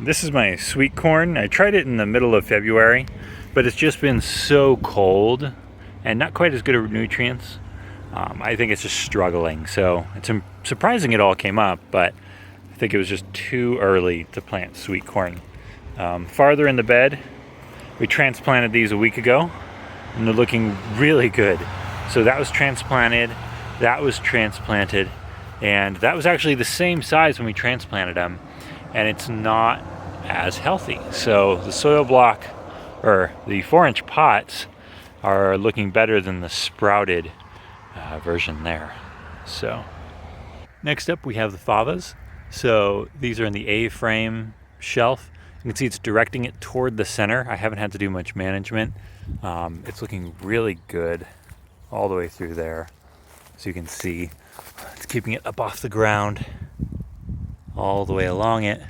This is my sweet corn. I tried it in the middle of February, but it's just been so cold and not quite as good of nutrients. I think it's just struggling. So it's surprising it all came up, but I think it was just too early to plant sweet corn. Farther in the bed, we transplanted these a week ago, and they're looking really good. So that was transplanted, that was transplanted, and that was actually the same size when we transplanted them, and it's not as healthy. So the soil block, or the 4-inch pots, are looking better than the sprouted version there. So next up we have the favas. So these are in the A-frame shelf. You can see it's directing it toward the center. I haven't had to do much management. It's looking really good all the way through there. So you can see it's keeping it up off the ground all the way along it.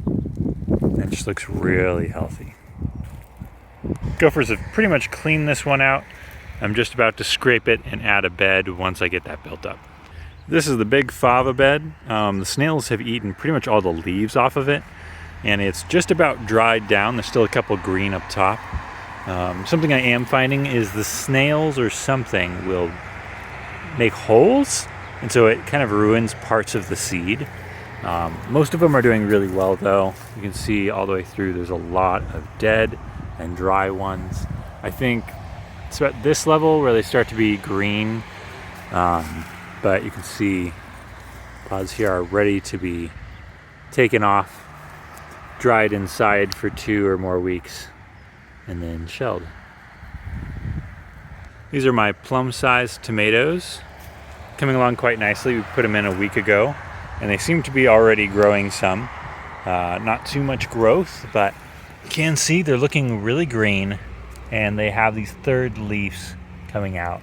And it just looks really healthy. Gophers have pretty much cleaned this one out. I'm just about to scrape it and add a bed once I get that built up. This is the big fava bed. The snails have eaten pretty much all the leaves off of it, and it's just about dried down. There's still a couple green up top. Something I am finding is the snails or something will make holes, and so it kind of ruins parts of the seed. Most of them are doing really well though. You can see all the way through there's a lot of dead and dry ones. I think it's about this level where they start to be green, but you can see pods here are ready to be taken off, dried inside for 2 or more weeks, and then shelled. These are my plum-sized tomatoes, coming along quite nicely. We put them in a week ago, and they seem to be already growing some. Not too much growth, but you can see they're looking really green, and they have these third leaves coming out.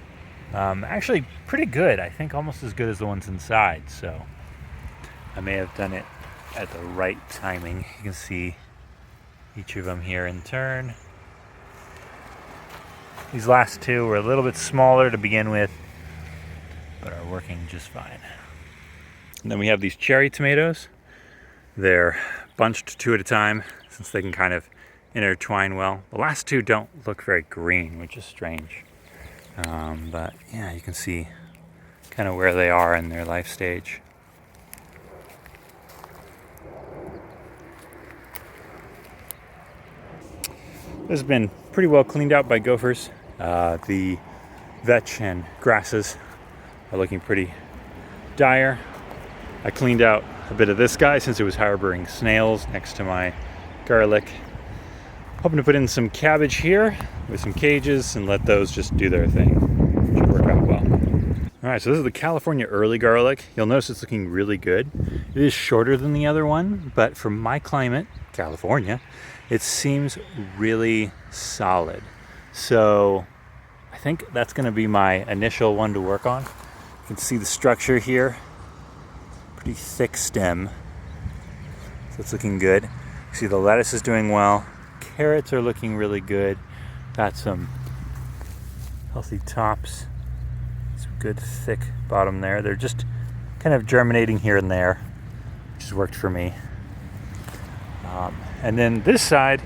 Actually pretty good. I think almost as good as the ones inside, so I may have done it at the right timing. You can see each of them here in turn. These last two were a little bit smaller to begin with, but are working just fine. And then we have these cherry tomatoes. They're bunched 2 at a time since they can kind of intertwine well. The last 2 don't look very green, which is strange. But yeah, you can see kind of where they are in their life stage. This has been pretty well cleaned out by gophers. The vetch and grasses are looking pretty dire. I cleaned out a bit of this guy since it was harboring snails next to my garlic. Hoping to put in some cabbage here with some cages and let those just do their thing. Should work out well. All right, so this is the California early garlic. You'll notice it's looking really good. It is shorter than the other one, but for my climate, California, it seems really solid. So I think that's gonna be my initial one to work on. You can see the structure here. Pretty thick stem, so it's looking good. You see the lettuce is doing well. Carrots are looking really good. Got some healthy tops, some good thick bottom there. They're just kind of germinating here and there, which has worked for me. And then this side,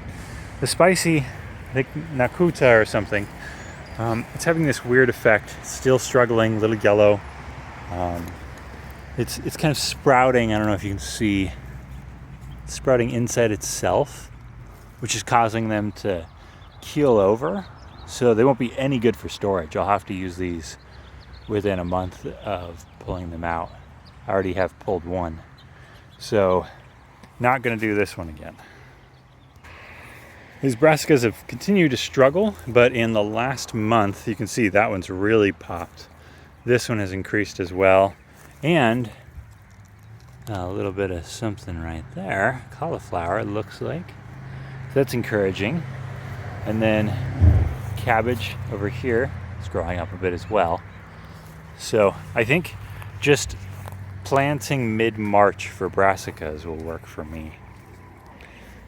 the spicy, I think Nakuta or something, it's having this weird effect. It's still struggling, a little yellow. It's kind of sprouting. I don't know if you can see, it's sprouting inside itself, which is causing them to keel over. So they won't be any good for storage. I'll have to use these within a month of pulling them out. I already have pulled one. So not gonna do this one again. These brassicas have continued to struggle, but in the last month, you can see that one's really popped. This one has increased as well. And a little bit of something right there. Cauliflower, it looks like. So that's encouraging. And then cabbage over here is growing up a bit as well. So I think just planting mid-March for brassicas will work for me.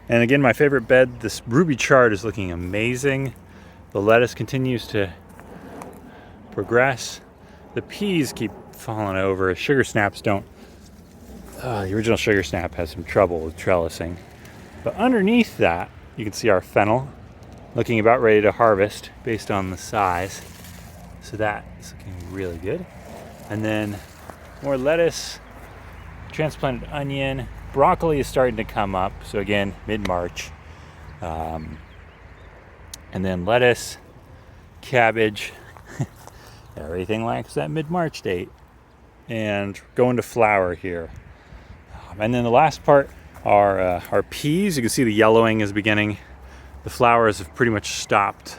And again, my favorite bed, this ruby chard is looking amazing. The lettuce continues to progress. The peas keep falling over. Sugar snaps don't The original sugar snap has some trouble with trellising. But underneath that, you can see our fennel looking about ready to harvest based on the size. So that is looking really good. And then more lettuce, transplanted onion, broccoli is starting to come up. So again, mid-March. And then lettuce, cabbage, everything likes that mid-March date. And going to flower here. And then the last part are our peas. You can see the yellowing is beginning. The flowers have pretty much stopped.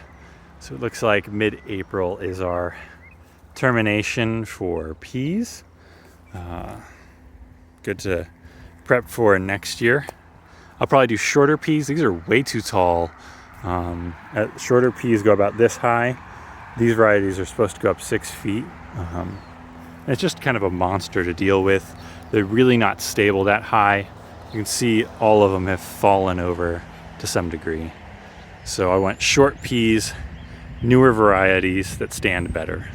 So it looks like mid-April is our termination for peas. Good to prep for next year. I'll probably do shorter peas. These are way too tall. Shorter peas go about this high. These varieties are supposed to go up 6 feet. It's just kind of a monster to deal with. They're really not stable that high. You can see all of them have fallen over to some degree. So I went short peas, newer varieties that stand better.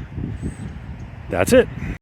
That's it.